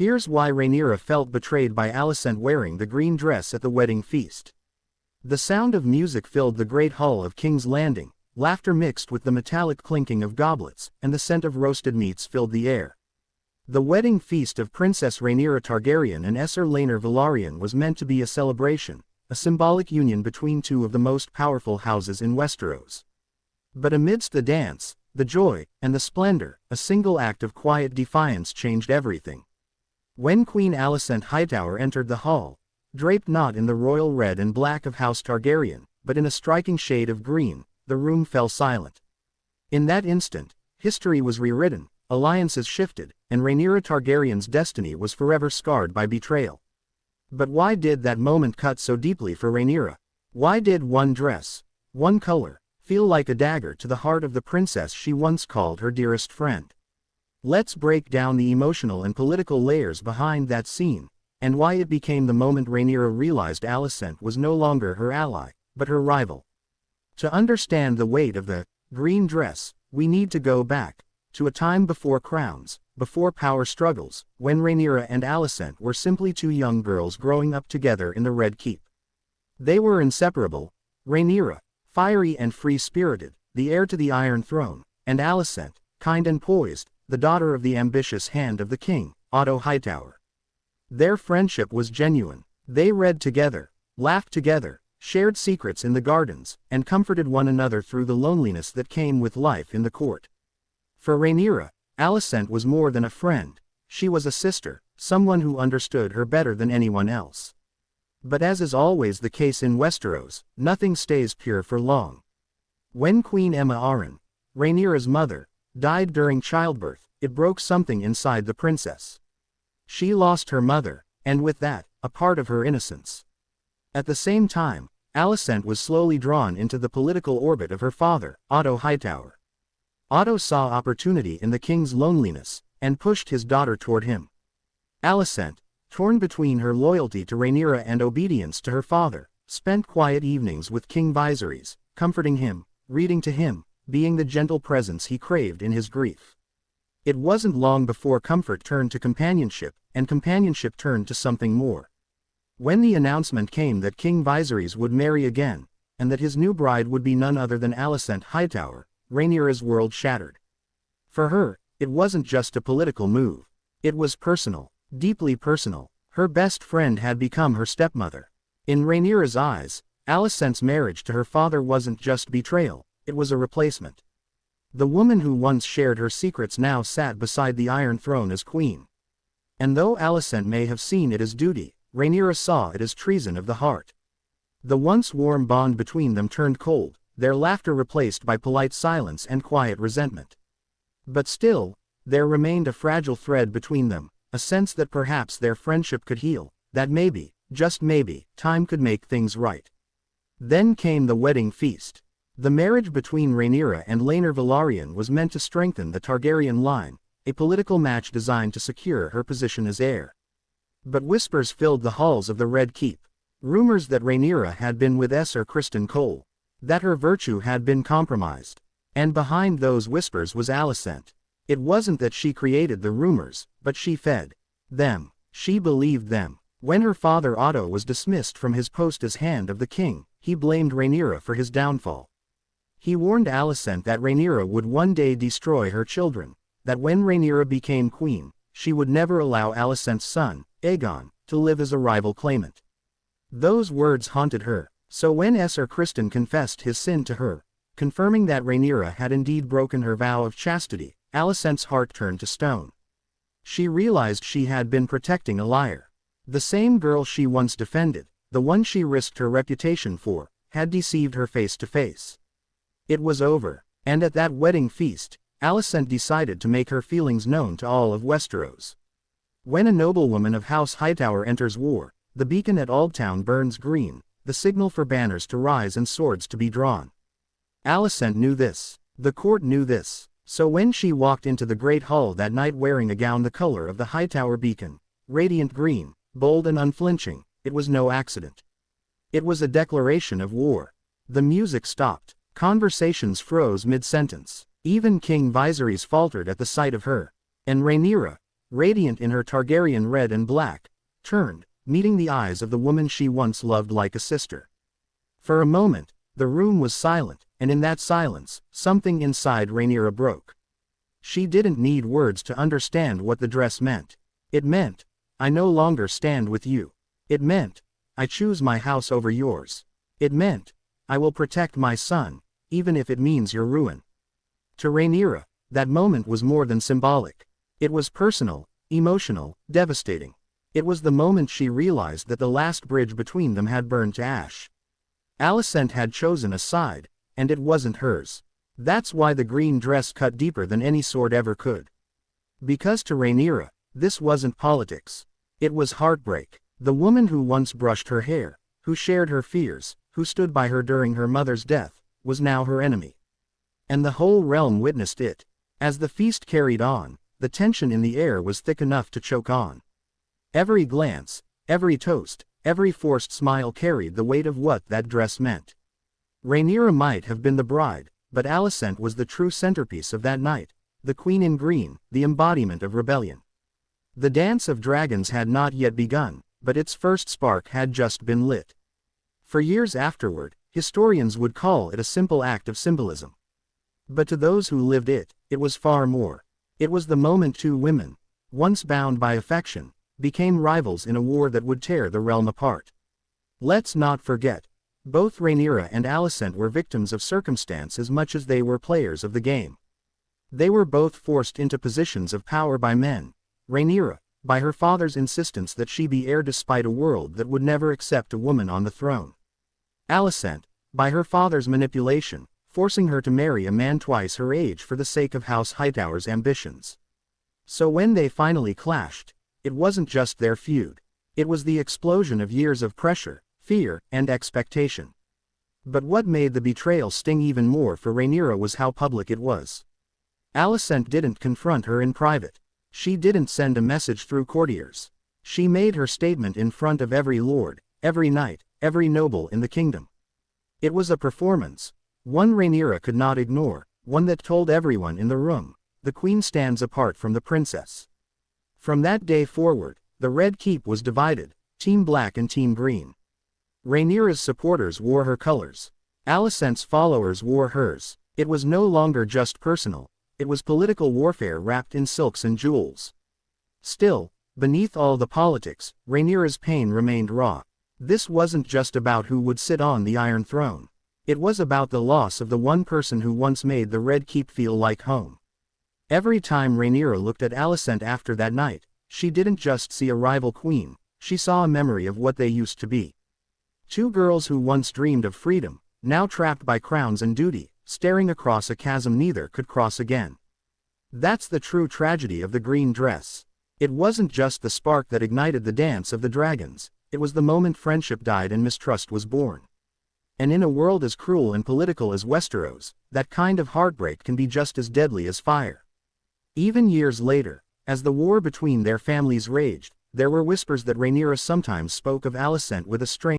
Here's why Rhaenyra felt betrayed by Alicent wearing the green dress at the wedding feast. The sound of music filled the great hall of King's Landing, laughter mixed with the metallic clinking of goblets, and the scent of roasted meats filled the air. The wedding feast of Princess Rhaenyra Targaryen and Ser Rhaenyra Velaryon was meant to be a celebration, a symbolic union between two of the most powerful houses in Westeros. But amidst the dance, the joy, and the splendor, a single act of quiet defiance changed everything. When Queen Alicent Hightower entered the hall, draped not in the royal red and black of House Targaryen, but in a striking shade of green, the room fell silent. In that instant, history was rewritten, alliances shifted, and Rhaenyra Targaryen's destiny was forever scarred by betrayal. But why did that moment cut so deeply for Rhaenyra? Why did one dress, one color, feel like a dagger to the heart of the princess she once called her dearest friend? Let's break down the emotional and political layers behind that scene, and why it became the moment Rhaenyra realized Alicent was no longer her ally, but her rival. To understand the weight of the green dress, we need to go back to a time before crowns, before power struggles, when Rhaenyra and Alicent were simply two young girls growing up together in the Red Keep. They were inseparable, Rhaenyra, fiery and free-spirited, the heir to the Iron Throne, and Alicent, kind and poised, the daughter of the ambitious hand of the king, Otto Hightower. Their friendship was genuine. They read together, laughed together, shared secrets in the gardens, and comforted one another through the loneliness that came with life in the court. For Rhaenyra, Alicent was more than a friend. She was a sister, someone who understood her better than anyone else. But as is always the case in Westeros, nothing stays pure for long. When Queen Aemma Arryn, Rhaenyra's mother, died during childbirth, it broke something inside the princess. She lost her mother, and with that, a part of her innocence. At the same time, Alicent was slowly drawn into the political orbit of her father, Otto Hightower. Otto saw opportunity in the king's loneliness, and pushed his daughter toward him. Alicent, torn between her loyalty to Rhaenyra and obedience to her father, spent quiet evenings with King Viserys, comforting him, reading to him, being the gentle presence he craved in his grief. It wasn't long before comfort turned to companionship, and companionship turned to something more. When the announcement came that King Viserys would marry again, and that his new bride would be none other than Alicent Hightower, Rhaenyra's world shattered. For her, it wasn't just a political move. It was personal, deeply personal. Her best friend had become her stepmother. In Rhaenyra's eyes, Alicent's marriage to her father wasn't just betrayal, it was a replacement. The woman who once shared her secrets now sat beside the Iron Throne as queen. And though Alicent may have seen it as duty, Rhaenyra saw it as treason of the heart. The once warm bond between them turned cold, their laughter replaced by polite silence and quiet resentment. But still, there remained a fragile thread between them, a sense that perhaps their friendship could heal, that maybe, just maybe, time could make things right. Then came the wedding feast. The marriage between Rhaenyra and Rhaenyra Velaryon was meant to strengthen the Targaryen line, a political match designed to secure her position as heir. But whispers filled the halls of the Red Keep. Rumors that Rhaenyra had been with Ser Criston Cole, that her virtue had been compromised. And behind those whispers was Alicent. It wasn't that she created the rumors, but she fed them. She believed them. When her father Otto was dismissed from his post as Hand of the King, he blamed Rhaenyra for his downfall. He warned Alicent that Rhaenyra would one day destroy her children, that when Rhaenyra became queen, she would never allow Alicent's son, Aegon, to live as a rival claimant. Those words haunted her, so when Ser Criston confessed his sin to her, confirming that Rhaenyra had indeed broken her vow of chastity, Alicent's heart turned to stone. She realized she had been protecting a liar. The same girl she once defended, the one she risked her reputation for, had deceived her face to face. It was over, and at that wedding feast, Alicent decided to make her feelings known to all of Westeros. When a noblewoman of House Hightower enters war, the beacon at Aldtown burns green, the signal for banners to rise and swords to be drawn. Alicent knew this. The court knew this. So when she walked into the great hall that night wearing a gown the color of the Hightower beacon, radiant green, bold and unflinching, it was no accident. It was a declaration of war. The music stopped. Conversations froze mid-sentence. Even King Viserys faltered at the sight of her. And Rhaenyra, radiant in her Targaryen red and black, turned, meeting the eyes of the woman she once loved like a sister. For a moment, the room was silent, and in that silence, something inside Rhaenyra broke. She didn't need words to understand what the dress meant. It meant, I no longer stand with you. It meant, I choose my house over yours. It meant, I will protect my son, even if it means your ruin. To Rhaenyra, that moment was more than symbolic. It was personal, emotional, devastating. It was the moment she realized that the last bridge between them had burned to ash. Alicent had chosen a side, and it wasn't hers. That's why the green dress cut deeper than any sword ever could. Because to Rhaenyra, this wasn't politics. It was heartbreak. The woman who once brushed her hair, who shared her fears, who stood by her during her mother's death, was now her enemy. And the whole realm witnessed it. As the feast carried on, the tension in the air was thick enough to choke on. Every glance, every toast, every forced smile carried the weight of what that dress meant. Rhaenyra might have been the bride, but Alicent was the true centerpiece of that night, the queen in green, the embodiment of rebellion. The dance of dragons had not yet begun, but its first spark had just been lit. For years afterward, historians would call it a simple act of symbolism. But to those who lived it, it was far more. It was the moment two women, once bound by affection, became rivals in a war that would tear the realm apart. Let's not forget, both Rhaenyra and Alicent were victims of circumstance as much as they were players of the game. They were both forced into positions of power by men. Rhaenyra, by her father's insistence that she be heir despite a world that would never accept a woman on the throne. Alicent, by her father's manipulation, forcing her to marry a man twice her age for the sake of House Hightower's ambitions. So when they finally clashed, it wasn't just their feud. It was the explosion of years of pressure, fear, and expectation. But what made the betrayal sting even more for Rhaenyra was how public it was. Alicent didn't confront her in private. She didn't send a message through courtiers. She made her statement in front of every lord, every knight, every noble in the kingdom. It was a performance, one Rhaenyra could not ignore, one that told everyone in the room, the queen stands apart from the princess. From that day forward, the Red Keep was divided, Team Black and Team Green. Rhaenyra's supporters wore her colors. Alicent's followers wore hers. It was no longer just personal, it was political warfare wrapped in silks and jewels. Still, beneath all the politics, Rhaenyra's pain remained raw. This wasn't just about who would sit on the Iron Throne. It was about the loss of the one person who once made the Red Keep feel like home. Every time Rhaenyra looked at Alicent after that night, she didn't just see a rival queen, she saw a memory of what they used to be. Two girls who once dreamed of freedom, now trapped by crowns and duty, staring across a chasm neither could cross again. That's the true tragedy of the green dress. It wasn't just the spark that ignited the dance of the dragons, it was the moment friendship died and mistrust was born. And in a world as cruel and political as Westeros, that kind of heartbreak can be just as deadly as fire. Even years later, as the war between their families raged, there were whispers that Rhaenyra sometimes spoke of Alicent with a strange